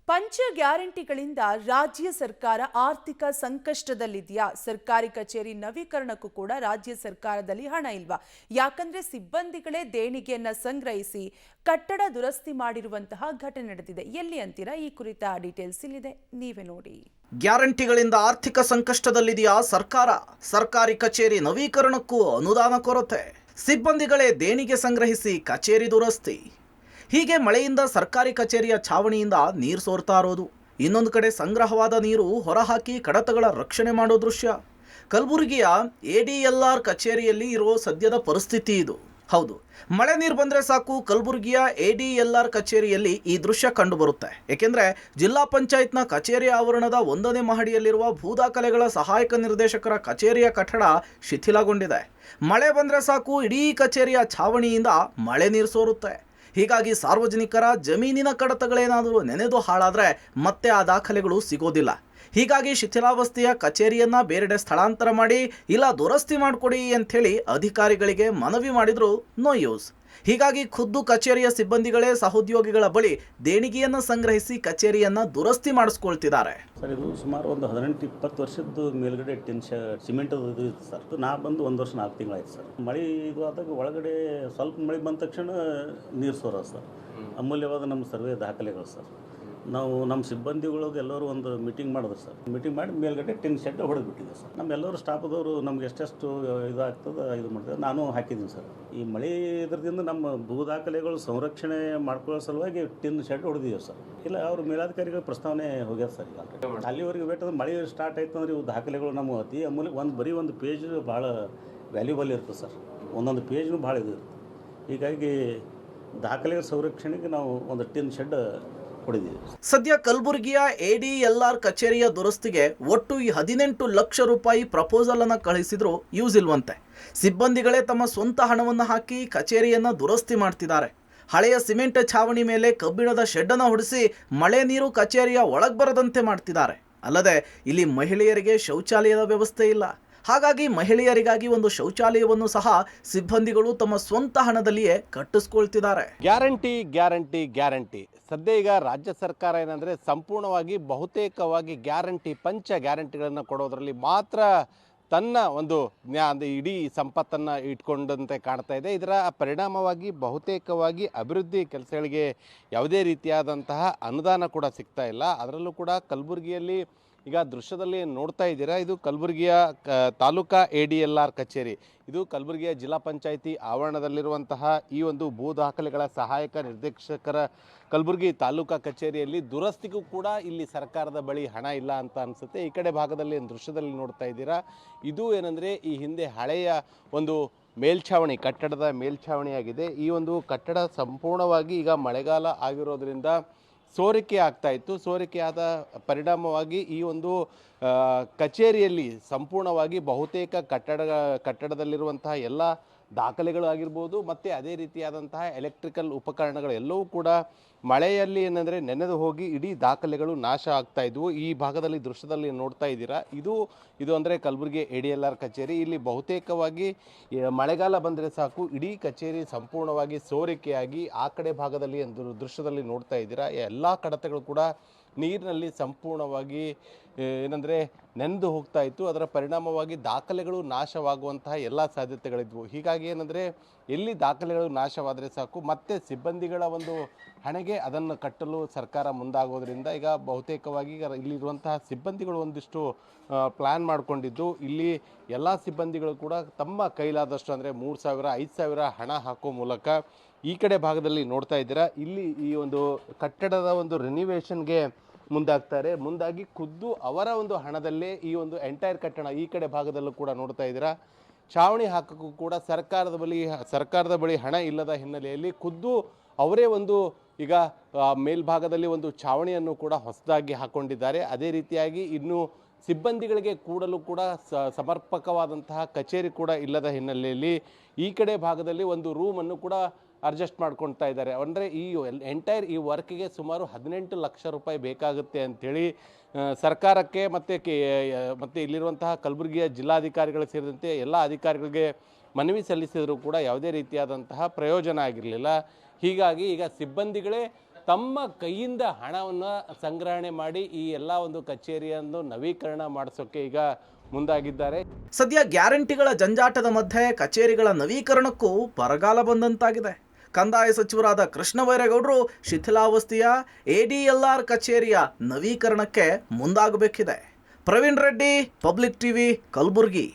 ಪಂಚ ಗ್ಯಾರಂಟಿಗಳಿಂದ ರಾಜ್ಯ ಸರ್ಕಾರ ಆರ್ಥಿಕ ಸಂಕಷ್ಟದಲ್ಲಿದೆಯಾ? ಸರ್ಕಾರಿ ಕಚೇರಿ ನವೀಕರಣಕ್ಕೂ ಕೂಡ ರಾಜ್ಯ ಸರ್ಕಾರದಲ್ಲಿ ಹಣ ಇಲ್ವಾ? ಯಾಕಂದ್ರೆ ಸಿಬ್ಬಂದಿಗಳೇ ದೇಣಿಗೆಯನ್ನ ಸಂಗ್ರಹಿಸಿ ಕಟ್ಟಡ ದುರಸ್ತಿ ಮಾಡಿರುವಂತಹ ಘಟನೆ ನಡೆದಿದೆ. ಎಲ್ಲಿ ಅಂತೀರಾ? ಈ ಕುರಿತ ಡೀಟೇಲ್ಸ್ ಇಲ್ಲಿದೆ, ನೀವೇ ನೋಡಿ. ಗ್ಯಾರಂಟಿಗಳಿಂದ ಆರ್ಥಿಕ ಸಂಕಷ್ಟದಲ್ಲಿದೆಯಾ ಸರ್ಕಾರ? ಸರ್ಕಾರಿ ಕಚೇರಿ ನವೀಕರಣಕ್ಕೂ ಅನುದಾನ ಕೊರತೆ, ಸಿಬ್ಬಂದಿಗಳೇ ದೇಣಿಗೆ ಸಂಗ್ರಹಿಸಿ ಕಚೇರಿ ದುರಸ್ತಿ. ಹೀಗೆ ಮಳೆಯಿಂದ ಸರ್ಕಾರಿ ಕಚೇರಿಯ ಛಾವಣಿಯಿಂದ ನೀರು ಸೋರ್ತಾ ಇರೋದು, ಇನ್ನೊಂದು ಕಡೆ ಸಂಗ್ರಹವಾದ ನೀರು ಹೊರಹಾಕಿ ಕಡತಗಳ ರಕ್ಷಣೆ ಮಾಡೋ ದೃಶ್ಯ ಕಲಬುರಗಿಯ ADLR ಕಚೇರಿಯಲ್ಲಿ ಇರೋ ಸದ್ಯದ ಪರಿಸ್ಥಿತಿ ಇದು. ಹೌದು, ಮಳೆ ನೀರು ಬಂದರೆ ಸಾಕು ಕಲಬುರಗಿಯ ADLR ಕಚೇರಿಯಲ್ಲಿ ಈ ದೃಶ್ಯ ಕಂಡುಬರುತ್ತೆ. ಏಕೆಂದರೆ ಜಿಲ್ಲಾ ಪಂಚಾಯತ್ನ ಕಚೇರಿ ಆವರಣದ 1ನೇ ಮಹಡಿಯಲ್ಲಿರುವ ಭೂದಾಖಲೆಗಳ ಸಹಾಯಕ ನಿರ್ದೇಶಕರ ಕಚೇರಿಯ ಕಟ್ಟಡ ಶಿಥಿಲಗೊಂಡಿದೆ. ಮಳೆ ಬಂದರೆ ಸಾಕು ಇಡೀ ಕಚೇರಿಯ ಛಾವಣಿಯಿಂದ ಮಳೆ ನೀರು ಸೋರುತ್ತೆ. ಹೀಗಾಗಿ ಸಾರ್ವಜನಿಕರ ಜಮೀನಿನ ಕಡತಗಳೇನಾದರೂ ನೆನೆದು ಹಾಳಾದರೆ ಮತ್ತೆ ಆ ದಾಖಲೆಗಳು ಸಿಗೋದಿಲ್ಲ. ಹೀಗಾಗಿ ಶಿಥಿಲಾವಸ್ಥೆಯ ಕಚೇರಿಯನ್ನ ಬೇರೆಡೆ ಸ್ಥಳಾಂತರ ಮಾಡಿ ಇಲ್ಲ ದುರಸ್ತಿ ಮಾಡಿಕೊಡಿ ಅಂಥೇಳಿ ಅಧಿಕಾರಿಗಳಿಗೆ ಮನವಿ ಮಾಡಿದ್ರು ನೋ ಯೂಸ್. ಹೀಗಾಗಿ ಖುದ್ದು ಕಚೇರಿಯ ಸಿಬ್ಬಂದಿಗಳೇ ಸಹೋದ್ಯೋಗಿಗಳ ಬಳಿ ದೇಣಿಗೆಯನ್ನು ಸಂಗ್ರಹಿಸಿ ಕಚೇರಿಯನ್ನ ದುರಸ್ತಿ ಮಾಡಿಸ್ಕೊಳ್ತಿದ್ದಾರೆ. ಸರ್, ಇದು ಸುಮಾರು ಒಂದು 18-20 ವರ್ಷದ ಮೇಲ್ಗಡೆ ಸಿಮೆಂಟ್ ಇದು ಇತ್ತು ಸರ್. ನಾ ಬಂದು 1 ವರ್ಷ 4 ತಿಂಗಳಾಯ್ತು ಸರ್. ಮಳೆ ಇದು ಆದಾಗ ಒಳಗಡೆ ಸ್ವಲ್ಪ ಮಳೆ ಬಂದ ತಕ್ಷಣ ನೀರು ಸೋರ ಸರ್. ಅಮೂಲ್ಯವಾದ ನಮ್ಮ ಸರ್ವೆ ದಾಖಲೆಗಳು ಸರ್. ನಾವು ನಮ್ಮ ಸಿಬ್ಬಂದಿಗಳದ್ದು ಎಲ್ಲರೂ ಒಂದು ಮೀಟಿಂಗ್ ಮಾಡಿದ್ರು ಸರ್. ಮೀಟಿಂಗ್ ಮಾಡಿ ಮೇಲ್ಗಡೆ ಟಿನ್ ಶೆಡ್ ಹೊಡೆದ್ಬಿಟ್ಟಿದೆ ಸರ್. ನಮ್ಮೆಲ್ಲರೂ ಸ್ಟಾಫದವರು ನಮ್ಗೆ ಎಷ್ಟೆಷ್ಟು ಇದಾಗ್ತದೆ ಇದು ಮಾಡಿದೆ, ನಾನು ಹಾಕಿದ್ದೀನಿ ಸರ್. ಈ ಮಳೆ ಇದರಿಂದ ನಮ್ಮ ಭೂ ದಾಖಲೆಗಳು ಸಂರಕ್ಷಣೆ ಮಾಡ್ಕೊಳ್ಳೋ ಸಲುವಾಗಿ ಟಿನ್ ಶೆಡ್ ಹೊಡೆದಿದ್ದೀವಿ ಸರ್. ಇಲ್ಲ, ಅವರು ಮೇಲಾಧಿಕಾರಿಗಳ ಪ್ರಸ್ತಾವನೆ ಹೋಗ್ಯದ ಸರ್. ಈಗ ಅಲ್ಲಿವರೆಗೆ ಬೇಕಾದ್ರೆ ಮಳೆ ಸ್ಟಾರ್ಟ್ ಆಯ್ತು ಅಂದ್ರೆ ಇವು ದಾಖಲೆಗಳು ನಮ್ಮ ಅತಿ ಅಮೂಲ್ಯ ಬರೀ ಒಂದು ಪೇಜ್ ಭಾಳ ವ್ಯಾಲ್ಯೂಬಲ್ ಇರ್ತದೆ ಸರ್. ಒಂದೊಂದು ಪೇಜ್ನು ಭಾಳ ಇದು ಇರುತ್ತೆ. ಹೀಗಾಗಿ ದಾಖಲೆಗಳ ಸಂರಕ್ಷಣೆಗೆ ನಾವು ಒಂದು ಟಿನ್ ಶೆಡ್ ಹೊಡೆದಿದ್ದೀವಿ. ಸದ್ಯ ಕಲಬುರಗಿಯ ADLR ಕಚೇರಿಯ ದುರಸ್ತಿಗೆ ಒಟ್ಟು 18 ಲಕ್ಷ ರೂಪಾಯಿ ಪ್ರಪೋಸಲ್ ಅನ್ನು ಕಳಿಸಿದ್ರು ಯೂಸ್ ಇಲ್ವಂತೆ. ಸಿಬ್ಬಂದಿಗಳೇ ತಮ್ಮ ಸ್ವಂತ ಹಣವನ್ನು ಹಾಕಿ ಕಚೇರಿಯನ್ನ ದುರಸ್ತಿ ಮಾಡ್ತಿದ್ದಾರೆ. ಹಳೆಯ ಸಿಮೆಂಟ್ ಛಾವಣಿ ಮೇಲೆ ಕಬ್ಬಿಣದ ಶೆಡ್ ಅನ್ನು ಹೊಡಿಸಿ ಮಳೆ ನೀರು ಕಚೇರಿಯ ಒಳಗೆ ಬರದಂತೆ ಮಾಡ್ತಿದ್ದಾರೆ. ಅಲ್ಲದೆ ಇಲ್ಲಿ ಮಹಿಳೆಯರಿಗೆ ಶೌಚಾಲಯದ ವ್ಯವಸ್ಥೆ ಇಲ್ಲ. ಹಾಗಾಗಿ ಮಹಿಳೆಯರಿಗಾಗಿ ಒಂದು ಶೌಚಾಲಯವನ್ನು ಸಹ ಸಿಬ್ಬಂದಿಗಳು ತಮ್ಮ ಸ್ವಂತ ಹಣದಲ್ಲಿಯೇ ಕಟ್ಟಿಸ್ಕೊಳ್ತಿದ್ದಾರೆ. ಗ್ಯಾರಂಟಿ ಸದ್ಯ ಈಗ ರಾಜ್ಯ ಸರ್ಕಾರ ಏನಂದರೆ ಸಂಪೂರ್ಣವಾಗಿ ಬಹುತೇಕವಾಗಿ ಪಂಚ ಗ್ಯಾರಂಟಿಗಳನ್ನು ಕೊಡೋದ್ರಲ್ಲಿ ಮಾತ್ರ ತನ್ನ ಒಂದು ಇಡೀ ಸಂಪತ್ತನ್ನು ಇಟ್ಕೊಂಡಂತೆ ಕಾಣ್ತಾ ಇದೆ. ಇದರ ಪರಿಣಾಮವಾಗಿ ಬಹುತೇಕವಾಗಿ ಅಭಿವೃದ್ಧಿ ಕೆಲಸಗಳಿಗೆ ಯಾವುದೇ ರೀತಿಯಾದಂತಹ ಅನುದಾನ ಕೂಡ ಸಿಗ್ತಾ ಇಲ್ಲ. ಅದರಲ್ಲೂ ಕೂಡ ಕಲಬುರಗಿಯಲ್ಲಿ ಈಗ ದೃಶ್ಯದಲ್ಲಿ ನೋಡ್ತಾ ಇದ್ದೀರಾ, ಇದು ಕಲಬುರಗಿಯ ತಾಲೂಕಾ ADLR ಕಚೇರಿ. ಇದು ಕಲಬುರಗಿಯ ಜಿಲ್ಲಾ ಪಂಚಾಯಿತಿ ಆವರಣದಲ್ಲಿರುವಂತಹ ಈ ಒಂದು ಭೂ ದಾಖಲೆಗಳ ಸಹಾಯಕ ನಿರ್ದೇಶಕರ ಕಲಬುರಗಿ ತಾಲೂಕಾ ಕಚೇರಿಯಲ್ಲಿ ದುರಸ್ತಿಗೂ ಕೂಡ ಇಲ್ಲಿ ಸರ್ಕಾರದ ಬಳಿ ಹಣ ಇಲ್ಲ ಅಂತ ಅನಿಸುತ್ತೆ. ಈ ಕಡೆ ಭಾಗದಲ್ಲಿ ದೃಶ್ಯದಲ್ಲಿ ನೋಡ್ತಾ ಇದ್ದೀರಾ, ಇದು ಏನಂದರೆ ಈ ಹಿಂದೆ ಹಳೆಯ ಒಂದು ಮೇಲ್ಛಾವಣಿ, ಕಟ್ಟಡದ ಮೇಲ್ಛಾವಣಿಯಾಗಿದೆ. ಈ ಒಂದು ಕಟ್ಟಡ ಸಂಪೂರ್ಣವಾಗಿ ಈಗ ಮಳೆಗಾಲ ಆಗಿರೋದ್ರಿಂದ ಸೋರಿಕೆ ಆಗ್ತಾ ಇತ್ತು. ಸೋರಿಕೆಯಾದ ಪರಿಣಾಮವಾಗಿ ಈ ಒಂದು ಕಚೇರಿಯಲ್ಲಿ ಸಂಪೂರ್ಣವಾಗಿ ಬಹುತೇಕ ಕಟ್ಟಡದಲ್ಲಿರುವಂತಹ ಎಲ್ಲ ದಾಖಲೆಗಳು ಆಗಿರ್ಬೋದು ಮತ್ತು ಅದೇ ರೀತಿಯಾದಂತಹ ಎಲೆಕ್ಟ್ರಿಕಲ್ ಉಪಕರಣಗಳು ಎಲ್ಲವೂ ಕೂಡ ಮಳೆಯಲ್ಲಿ ಏನಂದರೆ ನೆನೆದು ಹೋಗಿ ಇಡೀ ದಾಖಲೆಗಳು ನಾಶ ಆಗ್ತಾ ಇದ್ವು. ಈ ಭಾಗದಲ್ಲಿ ದೃಶ್ಯದಲ್ಲಿ ನೋಡ್ತಾ ಇದ್ದೀರಾ, ಇದು ಅಂದರೆ ಕಲಬುರಗಿ ADLR ಕಚೇರಿ. ಇಲ್ಲಿ ಬಹುತೇಕವಾಗಿ ಮಳೆಗಾಲ ಬಂದರೆ ಸಾಕು ಇಡೀ ಕಚೇರಿ ಸಂಪೂರ್ಣವಾಗಿ ಸೋರಿಕೆಯಾಗಿ ಆ ಕಡೆ ಭಾಗದಲ್ಲಿ ದೃಶ್ಯದಲ್ಲಿ ನೋಡ್ತಾ ಇದ್ದೀರಾ, ಎಲ್ಲ ಕಡತಗಳು ಕೂಡ ನೀರಿನಲ್ಲಿ ಸಂಪೂರ್ಣವಾಗಿ ಏನಂದರೆ ನೆಂದು ಹೋಗ್ತಾ ಇತ್ತು. ಅದರ ಪರಿಣಾಮವಾಗಿ ದಾಖಲೆಗಳು ನಾಶವಾಗುವಂತಹ ಎಲ್ಲ ಸಾಧ್ಯತೆಗಳಿದ್ವು. ಹೀಗಾಗಿ ಏನಂದರೆ ಎಲ್ಲಿ ದಾಖಲೆಗಳು ನಾಶವಾದರೆ ಸಾಕು ಮತ್ತೆ ಸಿಬ್ಬಂದಿಗಳ ಒಂದು ಹಣೆಗೆ ಅದನ್ನು ಕಟ್ಟಲು ಸರ್ಕಾರ ಮುಂದಾಗೋದ್ರಿಂದ ಈಗ ಬಹುತೇಕವಾಗಿ ಇಲ್ಲಿರುವಂತಹ ಸಿಬ್ಬಂದಿಗಳು ಒಂದಿಷ್ಟು ಪ್ಲ್ಯಾನ್ ಮಾಡಿಕೊಂಡಿದ್ದು, ಇಲ್ಲಿ ಎಲ್ಲ ಸಿಬ್ಬಂದಿಗಳು ಕೂಡ ತಮ್ಮ ಕೈಲಾದಷ್ಟು ಅಂದರೆ 3,000 5,000 ಹಣ ಹಾಕೋ ಮೂಲಕ ಈ ಕಡೆ ಭಾಗದಲ್ಲಿ ನೋಡ್ತಾ ಇದ್ದೀರಾ, ಇಲ್ಲಿ ಈ ಒಂದು ಕಟ್ಟಡದ ಒಂದು ರಿನಿವೇಷನ್ಗೆ ಮುಂದಾಗಿ ಖುದ್ದು ಅವರ ಒಂದು ಹಣದಲ್ಲೇ ಈ ಒಂದು ಎಂಟೈರ್ ಕಟ್ಟಡ ಈ ಕಡೆ ಭಾಗದಲ್ಲೂ ಕೂಡ ನೋಡ್ತಾ ಇದ್ದೀರಾ, ಛಾವಣಿ ಹಾಕೋಕ್ಕೂ ಕೂಡ ಸರ್ಕಾರದ ಬಳಿ ಹಣ ಇಲ್ಲದ ಹಿನ್ನೆಲೆಯಲ್ಲಿ ಖುದ್ದು ಅವರೇ ಒಂದು ಈಗ ಮೇಲ್ಭಾಗದಲ್ಲಿ ಒಂದು ಛಾವಣಿಯನ್ನು ಕೂಡ ಹೊಸದಾಗಿ ಹಾಕ್ಕೊಂಡಿದ್ದಾರೆ. ಅದೇ ರೀತಿಯಾಗಿ ಇನ್ನು ಸಿಬ್ಬಂದಿಗಳಿಗೆ ಕೂಡಲು ಕೂಡ ಸಮರ್ಪಕವಾದಂತಹ ಕಚೇರಿ ಕೂಡ ಇಲ್ಲದ ಹಿನ್ನೆಲೆಯಲ್ಲಿ ಈ ಕಡೆ ಭಾಗದಲ್ಲಿ ಒಂದು ರೂಮನ್ನು ಕೂಡ ಅಡ್ಜಸ್ಟ್ ಮಾಡ್ಕೊಳ್ತಾ ಇದ್ದಾರೆ. ಅಂದರೆ ಈ ಎಂಟೈರ್ ಈ ವರ್ಕಿಗೆ ಸುಮಾರು 18 ಲಕ್ಷ ರೂಪಾಯಿ ಬೇಕಾಗುತ್ತೆ ಅಂಥೇಳಿ ಸರ್ಕಾರಕ್ಕೆ ಮತ್ತು ಇಲ್ಲಿರುವಂತಹ ಕಲಬುರಗಿಯ ಜಿಲ್ಲಾಧಿಕಾರಿಗಳು ಸೇರಿದಂತೆ ಎಲ್ಲ ಅಧಿಕಾರಿಗಳಿಗೆ ಮನವಿ ಸಲ್ಲಿಸಿದರೂ ಕೂಡ ಯಾವುದೇ ರೀತಿಯಾದಂತಹ ಪ್ರಯೋಜನ ಆಗಿರಲಿಲ್ಲ. ಹೀಗಾಗಿ ಈಗ ಸಿಬ್ಬಂದಿಗಳೇ ತಮ್ಮ ಕೈಯಿಂದ ಹಣವನ್ನು ಸಂಗ್ರಹಣೆ ಮಾಡಿ ಈ ಎಲ್ಲ ಒಂದು ಕಚೇರಿಯನ್ನು ನವೀಕರಣ ಮಾಡಿಸೋಕೆ ಈಗ ಮುಂದಾಗಿದ್ದಾರೆ. ಸದ್ಯ ಗ್ಯಾರಂಟಿಗಳ ಜಂಜಾಟದ ಮಧ್ಯೆ ಕಚೇರಿಗಳ ನವೀಕರಣಕ್ಕೂ ಬರಗಾಲ ಬಂದಂತಾಗಿದೆ. ಕಂದಾಯ ಸಚಿವರಾದ ಕೃಷ್ಣ ಬೈರೇಗೌಡರು ಶಿಥಿಲಾವಸ್ಥೆಯ ADLR ಕಚೇರಿಯ ನವೀಕರಣಕ್ಕೆ ಮುಂದಾಗಬೇಕಿದೆ. Praveen Reddy, public TV, Kalaburagi.